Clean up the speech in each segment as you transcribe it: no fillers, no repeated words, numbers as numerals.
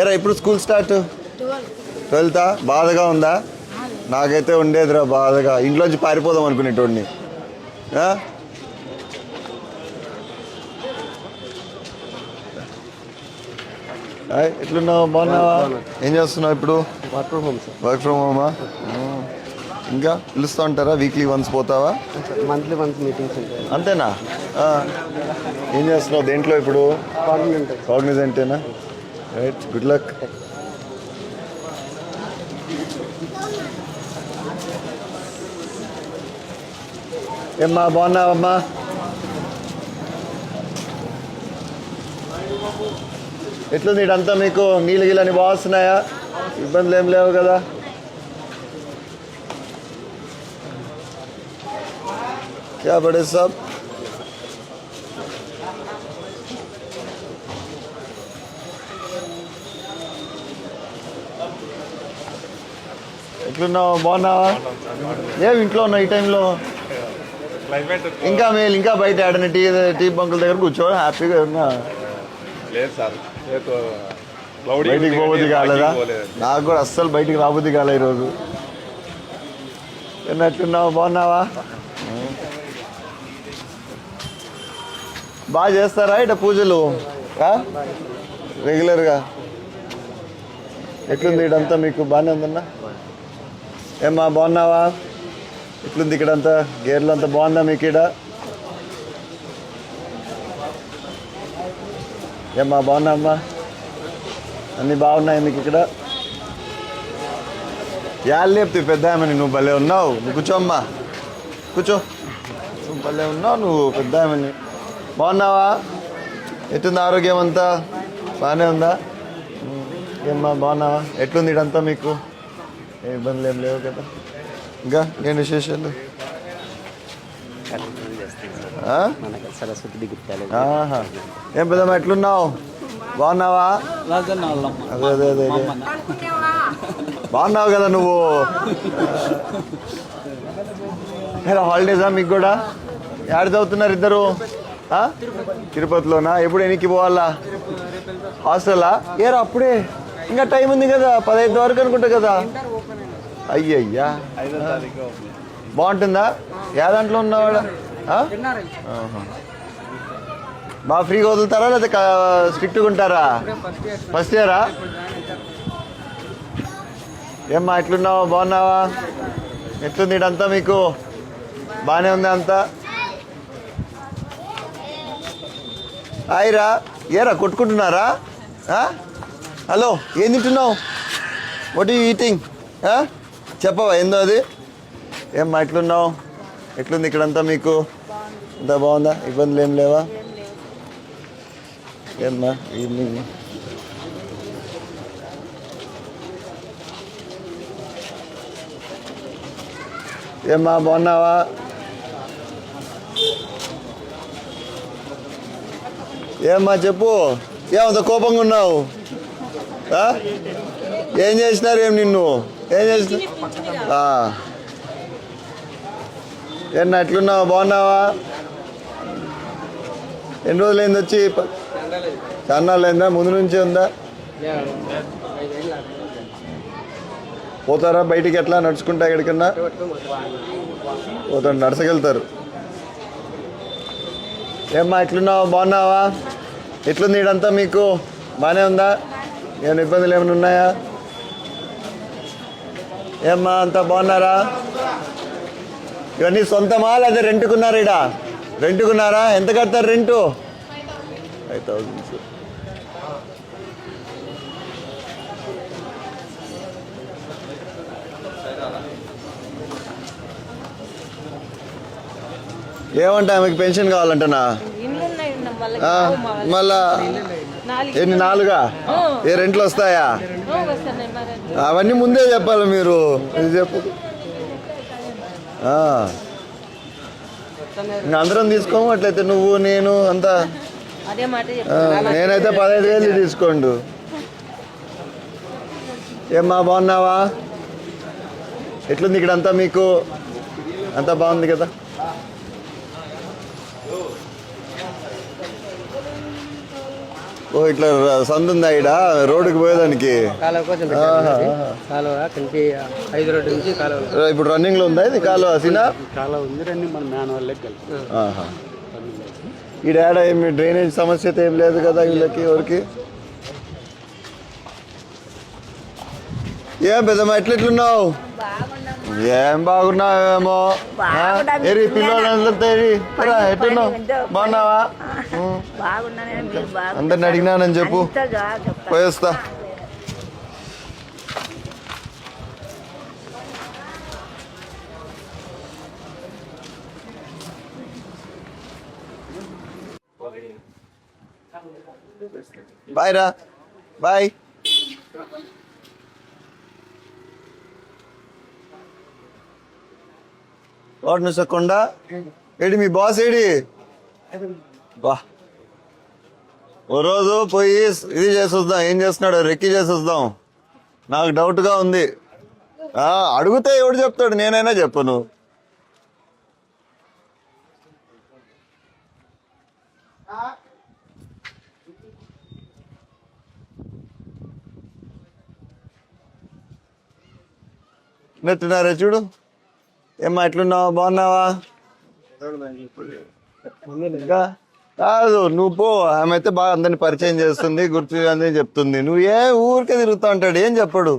ఏరా ఇప్పుడు school start 12th బాధగా ఉందా? నాకైతే ఉండేదిరా బాధగా, ఇంట్లోంచి పారిపోదాం అనుకునేటోడిని. ఎట్లున్నావు? బాగున్నావా? ఏం చేస్తున్నావు ఇప్పుడు? వర్క్ ఫ్రమ్ హోమా? ఇంకా పిలుస్తూ ఉంటారా? వీక్లీ వన్స్ పోతావా? మంత్లీ వన్స్ మీటింగ్స్ ఉంటాయి. అంతేనా? ఏం చేస్తున్నావు దేంట్లో ఇప్పుడు? కాగ్నిజెంటేనా? Right, good luck. ఏమ్మా బాగున్నావమ్మా? ఎట్లుంది ఇడంతా మీకు? నీళ్ళు గిళ్ళని బాగా వస్తున్నాయా? ఇబ్బందులు ఏం లేవు కదా? क्या बड़े साहब? ఎట్లున్నావు? బాగున్నావా? ఏమి ఇంట్లో ఉన్నావు ఈ టైంలో? ఇంకా మేలు, ఇంకా బయట ఆడని టీ బంకుల దగ్గర కూర్చో హ్యాపీగా ఉన్నా. బయటికి పోబుద్ది కాలేదా? నాకు కూడా అస్సలు బయటికి రాబుద్ది కాలే ఈరోజు. ఎన్నట్టున్నావు? బాగున్నావా? బాగా చేస్తారా ఇట పూజలు రెగ్యులర్గా? ఎట్లుంది ఇడంతా మీకు? బాగానే ఉందన్నా? ఏమ్మా బాగున్నావా? ఎట్లుంది ఇక్కడంతా? గేర్లు అంతా బాగుందా మీకు ఇడ? ఏమ్మా బాగున్నామ్మా? అన్నీ బాగున్నాయి మీకు ఇక్కడ? యాళ్ళు లేపుతావు పెద్ద ఆమెని, నువ్వు భలే ఉన్నావు. నువ్వు కూర్చోమ్మా, కూర్చో. నువ్వు భలే ఉన్నావు, నువ్వు పెద్ద ఆమెని. బాగున్నావా? ఎట్లుంది ఆరోగ్యం అంతా? బాగానే ఉందా? ఏమ్మా బాగున్నావా? ఎట్లుంది ఇడంతా మీకు? ఏ ఇబ్బందులు ఏం లేవు కదా? ఇంకా నేను విశేషాలు? ఏం పెద్దమ్మా ఎట్లున్నావు? బాగున్నావా? అదే అదే అదే బాగున్నావు కదా నువ్వు? హాలిడేసా మీకు కూడా? ఎక్కడ చదువుతున్నారు ఇద్దరు? తిరుపతిలోనా? ఎప్పుడు ఎన్నికి పోవాలా? హాస్టలా? ఏరా అప్పుడే? ఇంకా టైం ఉంది కదా, 15 వరకు అనుకుంటా కదా? అయ్యయ్యా, బాగుంటుందా? ఏ దాంట్లో ఉన్నవాడు? బాగా ఫ్రీగా వదులుతారా లేదా స్ట్రిక్ట్గా ఉంటారా? ఫస్ట్ ఇయరా? ఏమ్మా ఎట్లున్నావా? బాగున్నావా? ఎట్లుంది ఇడంతా మీకు? బాగానే ఉంది అంతా? హాయిరా. ఏరా కొట్టుకుంటున్నారా? హలో, ఏం తింటున్నావు? What you eating? చెప్పవా ఏందో అది? ఏమ్మా ఎట్లున్నావు? ఎట్లుంది ఇక్కడంతా మీకు? అంతా బాగుందా? ఇబ్బందులు ఏం లేవా? ఏమ్మా ఈవినింగ్ ఏమ్మా బాగున్నావా? ఏమ్మా చెప్పు, ఏమంత కోపంగా ఉన్నావు? ఏం చేసినారు? ఏం నిన్ను ఏం చేసినా? ఏమన్నా ఎట్లున్నావా? బాగున్నావా? ఎన్ని రోజులైంది వచ్చి? చాన్నాళ్ళైందా? ముందు నుంచే ఉందా? పోతారా బయటికి? ఎట్లా నడుచుకుంటా ఎక్కడికన్నా పోతారు? నడచగలుగుతారు. ఏమ్మా ఎట్లున్నావా? బాగున్నావా? ఎట్లుంది ఇడంతా మీకు? బాగానే ఉందా? ఏమైనా ఇబ్బందులు ఏమైనా ఉన్నాయా? ఏమ్మా అంతా బాగున్నారా? ఇవన్నీ సొంతమా లేదా రెంట్కున్నారా? ఇడా రెంట్కున్నారా? ఎంత కడతారు రెంటు? 5,000. ఏమంటా ఆమెకి పెన్షన్ కావాలంటనా? మళ్ళా ఎన్ని? 4? ఏ రెంట్లు వస్తాయా? అవన్నీ ముందే చెప్పాలి మీరు. ఇది చెప్పు. ఇంకా అందరం తీసుకోము అట్లయితే, నువ్వు నేను అంతా. నేనైతే 15,000 తీసుకోండు. ఏమ్మా బాగున్నావా? ఎట్లుంది ఇక్కడంతా మీకు? అంతా బాగుంది కదా? ఓ ఇట్లా సందు ఉందా ఈడ రోడ్డుకి పోయేదానికి? కాలువ కోసం పెట్టారు. కాలువ కంటి 5 రోడ్డు నుంచి కాలువ ఇప్పుడు రన్నింగ్ లో ఉందా ఇది కాలువ సీనా? కాలువ ఉంది. రన్నింగ్ మన మాన్యువల్ లెక్క ఈడ ఏడ ఏమి డ్రైనేజ్ సమస్య అయితే ఏం లేదు కదా వీళ్ళకి ఎవరికి? ఏం పెద్దమ్మా ఎట్లెట్లున్నావు? ఏం బాగున్నావేమో. ఏరి పిల్లలంతా ఎట్లున్నావు? బాగున్నావా? అందరిని అడిగినానని చెప్పు, పోయేస్తా. బాయ్ రా, బాయ్. వాడు నుసకుండా ఏడి మీ బాస్ ఏడి? బా ఓ రోజు పోయి ఇది చేసి వద్దాం, ఏం చేస్తున్నాడు రెక్కి చేసి వద్దాం. నాకు డౌట్గా ఉంది. అడిగితే ఎవడు చెప్తాడు, నేనైనా చెప్పను. నెట్టున్నారా చూడు. ఏమ్మా ఎట్లున్నావా? బాగున్నావా? కాదు నువ్వు పో, ఆమె అయితే బాగా అందరిని పరిచయం చేస్తుంది, గుర్తు అని చెప్తుంది. నువ్వు ఏ ఊరికే తిరుగుతా ఉంటాడు, ఏం చెప్పడు.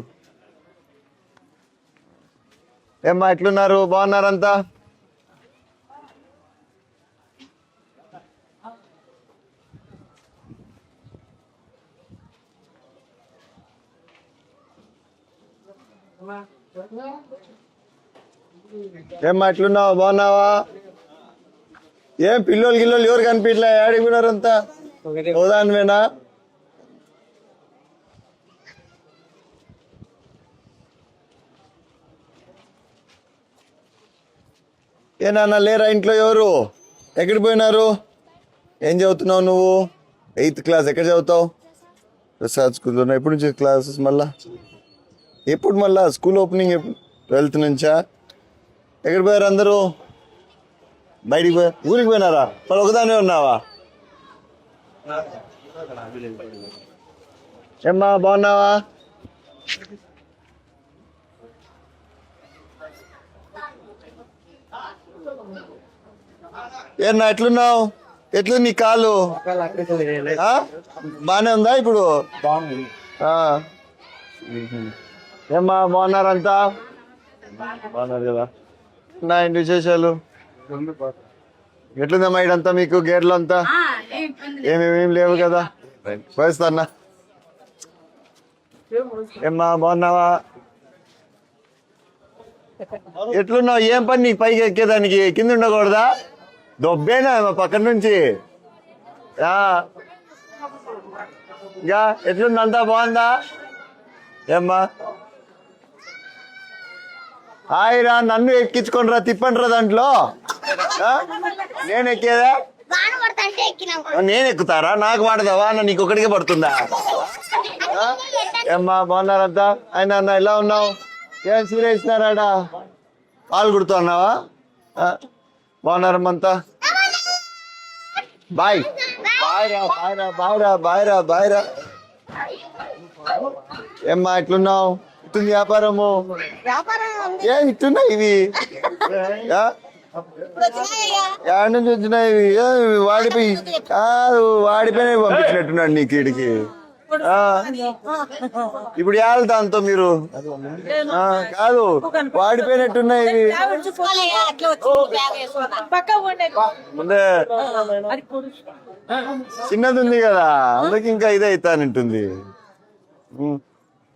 ఏమ్మా ఎట్లున్నారు? బాగున్నారంతా? ఏమ్మా ఎట్లున్నావు? బాగున్నావా? ఏం పిల్లోళ్ళు గిల్లోళ్ళు ఎవరు కనిపించలే, ఆడిపోయినారంతా? ఓదానివేనా? ఏ నాన్న లేరా ఇంట్లో? ఎవరు ఎక్కడికి పోయినారు? ఏం చదువుతున్నావు నువ్వు? 8th class. ఎక్కడ చదువుతావు? ప్రసాద్ స్కూల్లో. ఎప్పటి నుంచి క్లాసెస్ మళ్ళా? ఎప్పుడు మళ్ళా స్కూల్ ఓపెనింగ్? 12th నుంచా? ఎక్కడ పోయారు అందరూ? బయటికి పోయారు. ఊరికి పోయినారా? వాళ్ళు ఒకదానే ఉన్నావా? ఏమ్మా బాగున్నావా? ఏనా ఎట్లున్నావు? ఎట్లు నీ కాలు? బానే ఉందా ఇప్పుడు? ఏమ్మా బాగున్నారంతా? బాగున్నారు కదా. నా ఇంటి విశేషాలు ఎట్లుందమ్మా? ఇడంతా మీకు గేర్లు అంతా ఏమేమేం లేవు కదా? పోయిస్తా అన్న. ఏమ్మా బాగున్నావా? ఎట్లున్నావు? ఏం పని నీకు పైకి ఎక్కేదానికి? కింద ఉండకూడదా? దొబ్బేనా పక్కన నుంచి? ఇంకా ఎట్లుంది? అంతా బాగుందా? ఏమ్మా హాయిరా, నన్ను ఎక్కించుకొని రా, తిప్పండి రా దాంట్లో. నేను ఎక్కేదా? నేను ఎక్కుతారా? నాకు వాడదావా? నీకు ఒకటికే పడుతుందా? ఏమ్మా బాగున్నారంతా? ఆయన అన్న ఎలా ఉన్నావు? ఏం సీర ఇస్తున్నారాడా? పాలు కుడుతున్నావా? బాగున్నారమ్మంతా? బాయ్ బాయ్ రా, బాయ్ రా, బాయ్ రా, బాయ్ రా, బాయ్ రా. ఏమ్మా ఎట్లున్నావు? ఇట్టుంది వ్యాపారము? ఏ ఇట్టున్నాయి ఇవి? ఎక్కడి నుంచి వచ్చినాయి ఇవి? వాడిపోయి కాదు, వాడిపోయినా పంపించినట్టున్నాడు నీకు ఇడికి. ఇప్పుడు ఏళ్ళ దాంతో మీరు? కాదు, వాడిపోయినట్టున్నాయి ఇవి. ముందే చిన్నది ఉంది కదా, అందుకే ఇంకా ఇదే అవుతానంటుంది.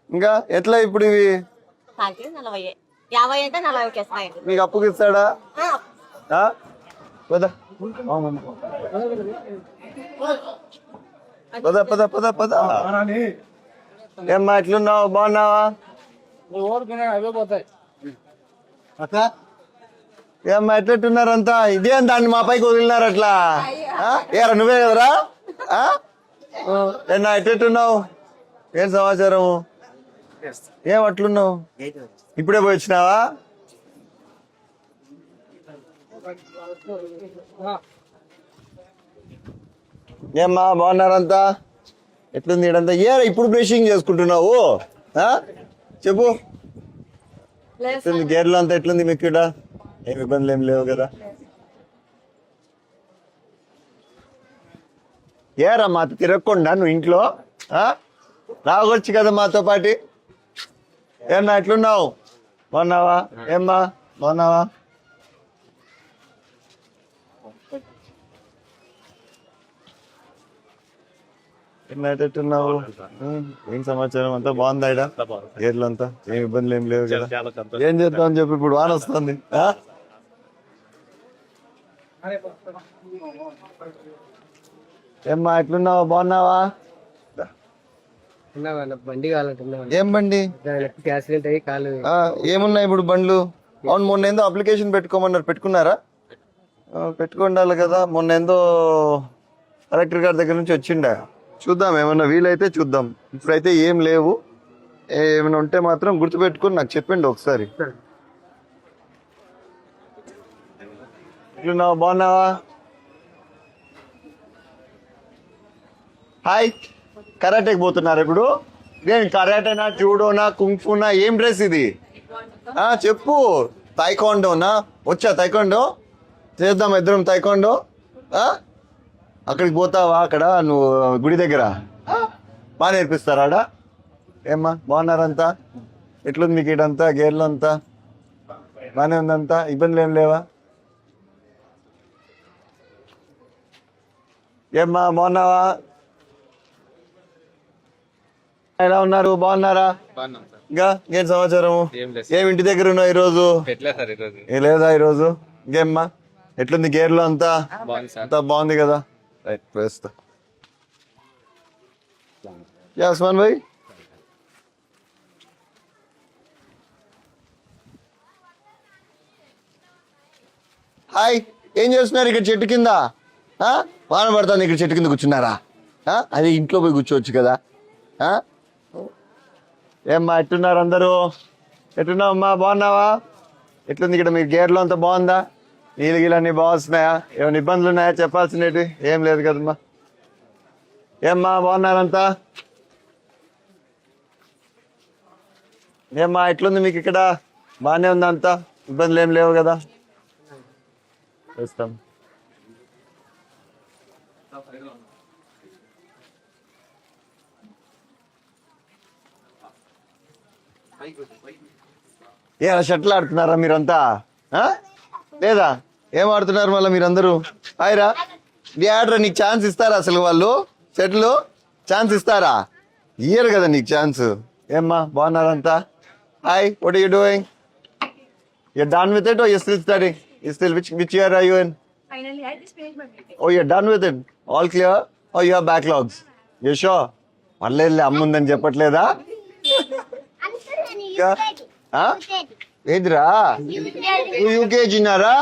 ఇంకా ఎట్లా ఇప్పుడు ఇవి? మీకు అప్పుకి ఇస్తాడా? పద పద పద పద పద. ఏమ్మా ఎట్లున్నావు? బాగున్నావా? ఏమ్మా ఎట్లెట్టున్నారంతా? ఇదేం దాన్ని మా పైకి వదిలినారు అట్లా? ఏరా నువ్వే కదరా? ఏనా ఎట్లెట్టున్నావు? ఏం సమాచారము? ఏం అట్లున్నావు? ఇప్పుడే పోయి వచ్చినావా? ఏమ్మా బాగున్నారంతా? ఎట్లుంది ఈడంతా ఏ ఇప్పుడు బ్రషింగ్ చేసుకుంటున్నావు ఆ? చెప్పు ఎట్లుంది గేర్లో అంతా ఎట్లుంది మీకు ఇక్కడ ఏం ఇబ్బందులు ఏం లేవు కదా ఏరా మాతో తిరగకుండా నువ్వు ఇంట్లో ఆ? రావచ్చు కదా మాతో పాటి ఏమన్నా ఎట్లున్నావు బాగున్నావా ఏమ్మా బాగున్నావా ఎట్టున్నావు ఏం సమాచారం అంతా బాగుందా ఈడ గేర్లు అంతా ఏం ఇబ్బందులు ఏం లేవు కదా ఏం చేద్దామని చెప్పి ఇప్పుడు వాన వస్తుంది ఆ? ఏమ్మా ఎట్లున్నావు బాగున్నావా బండి కావాలంటున్నాను ఏం బండి యాక్సిడెంట్ అయ్యి కాలు ఏమున్నాయి ఇప్పుడు బండ్లు అవును మొన్న ఏందో అప్లికేషన్ పెట్టుకోమన్నారు పెట్టుకున్నారా పెట్టుకుండాలి కదా మొన్న ఏందో కలెక్టర్ గారి దగ్గర నుంచి వచ్చిండా చూద్దాం ఏమన్నా వీలైతే చూద్దాం ఇప్పుడైతే ఏం లేవు ఏమైనా ఉంటే మాత్రం గుర్తుపెట్టుకుని నాకు చెప్పండి ఒకసారి ఎట్లున్నావు బాగున్నావా హాయ్ కరాటేకి పోతున్నారు ఇప్పుడు నేను కరాటేనా జూడోనా కుంఫునా ఏం డ్రెస్ ఇది చెప్పు తైకాండోనా వచ్చా తైకాండో చేద్దాం ఇద్దరం తైకాండో అక్కడికి పోతావా అక్కడ నువ్వు గుడి దగ్గర బాగా నేర్పిస్తారా ఆడ ఏమ్మా బాగున్నారంతా ఎట్లుంది మీకు ఇడంతా గేర్లు అంతా బాగానే ఉందంతా ఇబ్బందులు ఏం లేవా ఏమ్మా బాగున్నావా ఎలా ఉన్నారు బాగున్నారా ఇంకా ఏం సమాచారము ఏం ఇంటి దగ్గర ఉన్నావు ఈరోజు లేదా ఈరోజు ఇంకేమ్మా ఎట్లుంది గేర్లు అంతా అంతా బాగుంది కదా రైట్ ప్రస్తుతం యాస్మాన్ భాయ్ హాయ్ ఏం చేస్తున్నారు ఇక్కడ చెట్టు కింద వాన పడుతుంది ఇక్కడ చెట్టు కింద కూర్చున్నారా అది ఇంట్లో పోయి కూర్చోవచ్చు కదా ఏమ్మా ఎట్టున్నారు అందరూ ఎట్టున్నావు అమ్మా బాగున్నావా ఎట్లుంది ఇక్కడ మీరు గేర్లో అంతా బాగుందా నీళ్ళు గీళ్ళు అన్నీ బాగున్నాయా ఏమైనా ఇబ్బందులు ఉన్నాయా చెప్పాల్సినవి ఏం లేదు కదమ్మా ఏమ్మా బాగున్నారంతా ఏమ్మా ఎట్లుంది మీకు ఇక్కడ బాగానే ఉందా అంతా ఇబ్బందులు ఏం లేవు కదా చేస్తాం ఏ షటిల్ ఆడుతున్నారా మీరంతా లేదా ఏం ఆడుతున్నారు మళ్ళీ మీరందరూ హాయ్రా ఆడరా నీకు ఛాన్స్ ఇస్తారా అసలు వాళ్ళు షటిల్ ఛాన్స్ ఇస్తారా ఇయ్యరు కదా నీకు ఛాన్స్ ఏమ్మా బాగున్నారంతా hi what are you doing you done with it are you still studying you still which year are you in Finally, I just finished my BTech. oh you're done with it all clear or you have backlogs you sure మళ్ళీ అమ్ముందని చెప్పట్లేదా ఏదిరా యూకేజీనారా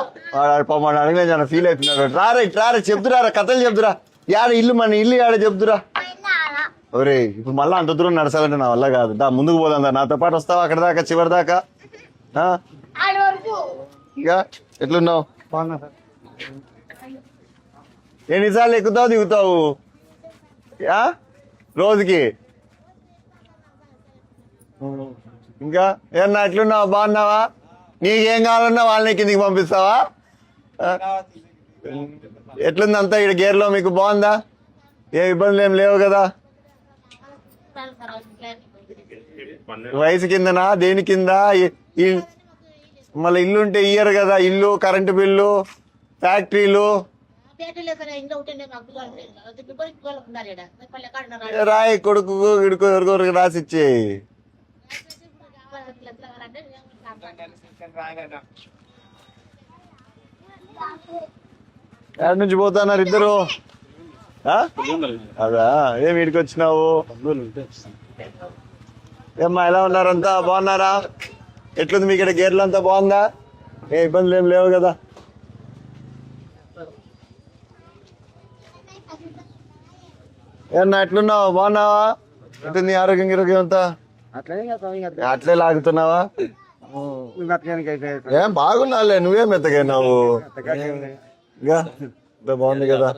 మన అడిగిన feel అవుతున్నారు రారా చెప్తురా కథలు చెప్తురా యాడ ఇల్లు మన ఇల్లు యాడ చెప్తురా ఒరే ఇప్పుడు మళ్ళీ అంత దూరం నడచాలంటే నా వల్ల కాదు దా ముందుకు పోదాం నాతో పాటు వస్తావా అక్కడ దాకా చివరి దాకా ఇక ఎట్లున్నావు ఎన్నిసార్లు ఎక్కుతావు దిగుతావు రోజుకి ఇంకా ఏమన్నా ఎట్లున్నావా బాగున్నావా నీకేం కావాలన్నా వాళ్ళని కిందికి పంపిస్తావా ఎట్లుంది అంతా ఇక్కడ గేర్లో మీకు బాగుందా ఏ ఇబ్బందులు ఏం లేవు కదా వయసు కిందనా దేని కింద మళ్ళీ ఇల్లు ఉంటే ఇయ్యరు కదా ఇల్లు కరెంటు బిల్లు ఫ్యాక్టరీలు రాయి కొడుకు ఇడుకు ఎవరికొరకు రాసిచ్చి ఎక్కడి నుంచి పోతున్నారు ఇద్దరు అదా ఏం వీడికి వచ్చినావు ఏమ్మా ఎలా ఉన్నారంతా బాగున్నారా ఎట్లుంది మీ ఇక్కడ గేర్లు అంతా బాగుందా ఏ ఇబ్బందులు ఏం లేవు కదా ఏమన్నా ఎట్లున్నావు బాగున్నావా ఎట్లుంది ఆరోగ్యం గిరోగ్యం అంతా అట్లే లాగుతున్నావా ఏం బాగున్నావులే నువ్వేం మెత్తగైనావు ఇంకా బాగుంది కదా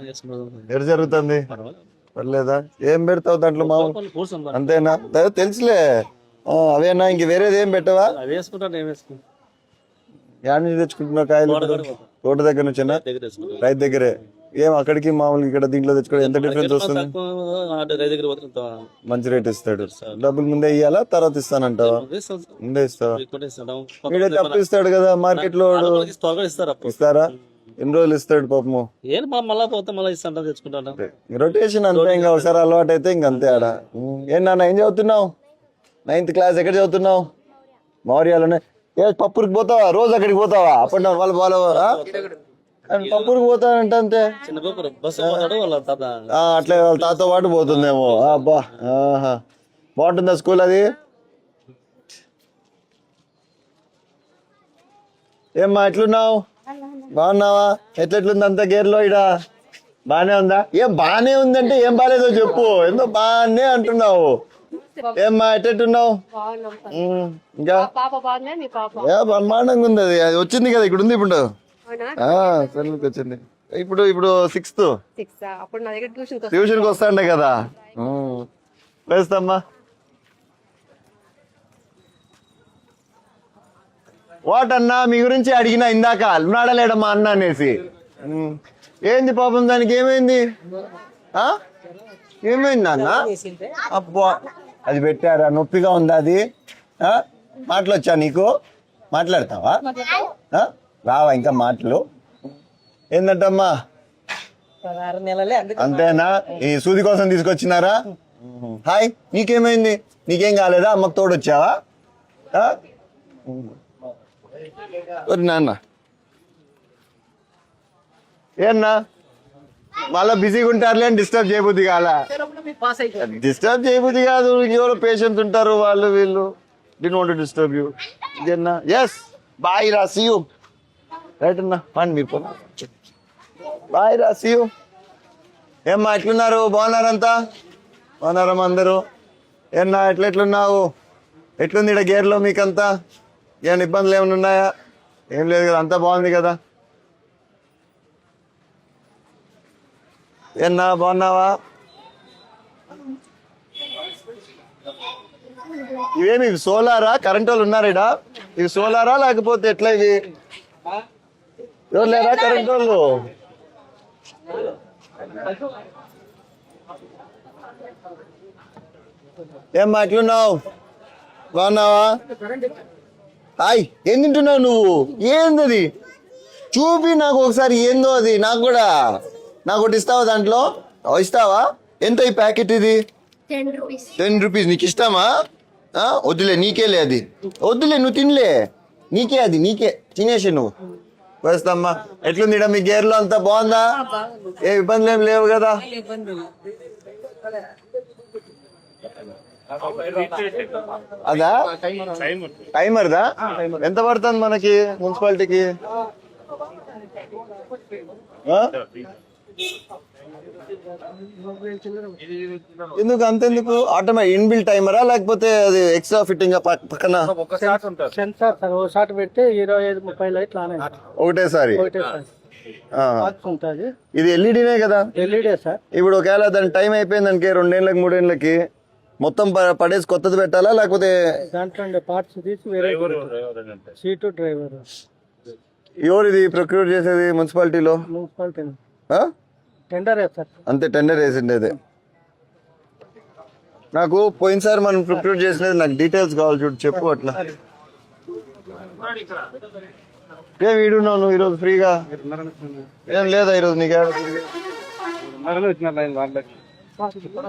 ఎటు జరుగుతుంది పర్లేదా? ఏం పెడతావు దాంట్లో మామూలు? కూర్చోం అంతేనా? తెలుసులే. అవేనా? ఇంక వేరేది ఏం పెట్టవా? అవి వేసుకుంటాను, ఏం వేసుకుంటాను. యాడ్ నుంచి తెచ్చుకుంటున్నావు కాయలు? తోట దగ్గర నుంచేనా? రైతు దగ్గరే. ఏం అక్కడికి మామూలు ఇక్కడ దీంట్లో తెచ్చుకోవడం ఎంత డిఫరెన్స్ వస్తుంది? మంచి రేట్ ఇస్తాడు. డబ్బులు ముందే ఇయ్యాలా తర్వాత ఇస్తానంటావా? ముందే ఇస్తావా? వీడే తప్పు ఇస్తాడు కదా మార్కెట్ లో. ఇస్తారా? ఎన్ని రోజులు ఇస్తాడు పాపము? మళ్ళా పోతే మళ్ళీ ఇస్తాను, తెచ్చుకుంటాను. రొటేషన్ అంతే. ఇంకా ఒకసారి అలవాటు అయితే ఇంక అంతే ఆడ. ఏం నాన్న ఏం చదువుతున్నావు? 9th class. ఎక్కడ చదువుతున్నావు? మౌర్యాలోనే. ఏ పప్పురికి పోతావా? రోజు అక్కడికి పోతావా? Up and down? వాళ్ళు పప్పురికి పోతానంటే అంతే. అట్లే వాళ్ళ తాత పాటు పోతుందేమో. అబ్బా బాగుంటుందా స్కూల్ అది? ఏమ్మా ఎట్లున్నావు? బాగున్నావా? ఎట్లెట్లుంది అంత గేర్లో? ఇడ బానే ఉందా? ఏం బానే ఉందంటే ఏం బాగాలేదో చెప్పు. ఎంతో బానే అంటున్నావు. ఏమ్మా ఎట్టెట్టున్నావు? ఇంకా బ్రహ్మాండంగా ఉంది. అది వచ్చింది కదా, ఇక్కడ ఉంది ఇప్పుడు. సెలవుకి వచ్చింది ఇప్పుడు. 6th ట్యూషన్కి వస్తాండే కదా. వేస్తామ్మా. వాట్ అన్నా మీ గురించి అడిగినా ఇందాక. ఉన్నాడలేడమ్మా అన్న అనేసి. ఏంది పాపం దానికి? ఏమైంది? ఏమైంది అన్న? అబ్బా అది పెట్టారా? నొప్పిగా ఉందా అది? మాటలొచ్చా నీకు? మాట్లాడతావా? రావా ఇంకా మాటలు? ఏంటమ్మా? అంతేనా? ఈ సూది కోసం తీసుకొచ్చినారా? హాయ్, నీకేమైంది? నీకేం కాలేదా? అమ్మకు తోడొచ్చావా? నాన్న ఏన్నా మళ్ళా బిజీగా ఉంటారులే అని డిస్టర్బ్ చేయబుద్ది కాలా? డిస్టర్బ్ చేయబుద్ది కాదు. ఎవరో పేషెంట్స్ ఉంటారు, వాళ్ళు వీళ్ళు. Did not disturb you. ఇదేనా? ఎస్ బాయ్ రా, సీ యూ. రైట్ అన్నా, పండి మీరు. బాయ్ రా, సీ యూ. ఏమ్మా ఎట్లున్నారు? బాగున్నారంతా? బాగున్నారమ్మా అందరూ? ఏమన్నా ఎట్లున్నావు? ఎట్లుంది ఇక్కడ గేర్లో మీకంతా? ఏమైనా ఇబ్బందులు ఏమైనా ఉన్నాయా? ఏం లేదు కదా, అంతా బాగుంది కదా? ఏమన్నా బాగున్నావా? ఇవేమి సోలారా? కరెంట్ వాళ్ళు ఉన్నారా ఇడా? ఇవి సోలారా లేకపోతే ఎట్లా ఇవి? ఎవరు లేరా కరెంట్ వాళ్ళు? ఏమ్మా ఎట్లున్నావు? బాగున్నావా? హాయ్, ఏం తింటున్నావు నువ్వు? ఏందది? చూపి నాకు ఒకసారి. ఏందో అది? నాకు కూడా నాకు ఒకటి ఇస్తావా? దాంట్లో ఇస్తావా? ఎంత ఈ ప్యాకెట్? ఇది 10 రూపీస్. నీకు ఇస్తామా? వద్దులే, నీకేలే అది. వద్దులే, నువ్వు తినలే. నీకే అది, నీకే. తినేసి నువ్వు. వేస్తామ్మా. ఎట్లుంది ఇడ మీ గేర్లో? అంతా బాగుందా? ఏ ఇబ్బందులు ఏం లేవు కదా? అదా టైమర్దా? ఎంత పడుతుంది మనకి మున్సిపాలిటీకి? ఎందుకు అంతెందుకు? ఆటోమేటిక్ ఇన్బిల్ట్ టైమరా లేకపోతే అది ఎక్స్ట్రా ఫిట్టింగ్ పక్కన? సెన్సార్ పెడితే 25-30 లైట్లు ఒకటేసారి. ఉంటుంది. ఇది ఎల్ఈడీనే కదా? LED sir. ఇప్పుడు ఒకవేళ దాని టైం అయిపోయిందనుకో 2 ఏళ్ళకి 3 ఏళ్ళకి మొత్తం పడేసి కొత్తది పెట్టాలా లేకపోతే? దాంట్లో పార్ట్స్ తీసి వేరే సీటు డ్రైవర్. ఎవరు ఇది ప్రొక్యూర్ చేసేది మున్సిపాలిటీలో? మున్సిపాలిటీ టెండర్ వేస్తారు. అంతే, టెండర్ వేసిండేదే. నాకు పోయినసారి మనం ప్రొక్యూర్ చేసినది నాకు డీటెయిల్స్ కావాలి, చూడు చెప్పు. అట్లా ఏం వీడున్నావు నువ్వు ఈరోజు ఫ్రీగా? ఏం లేదా ఈరోజు నీకు?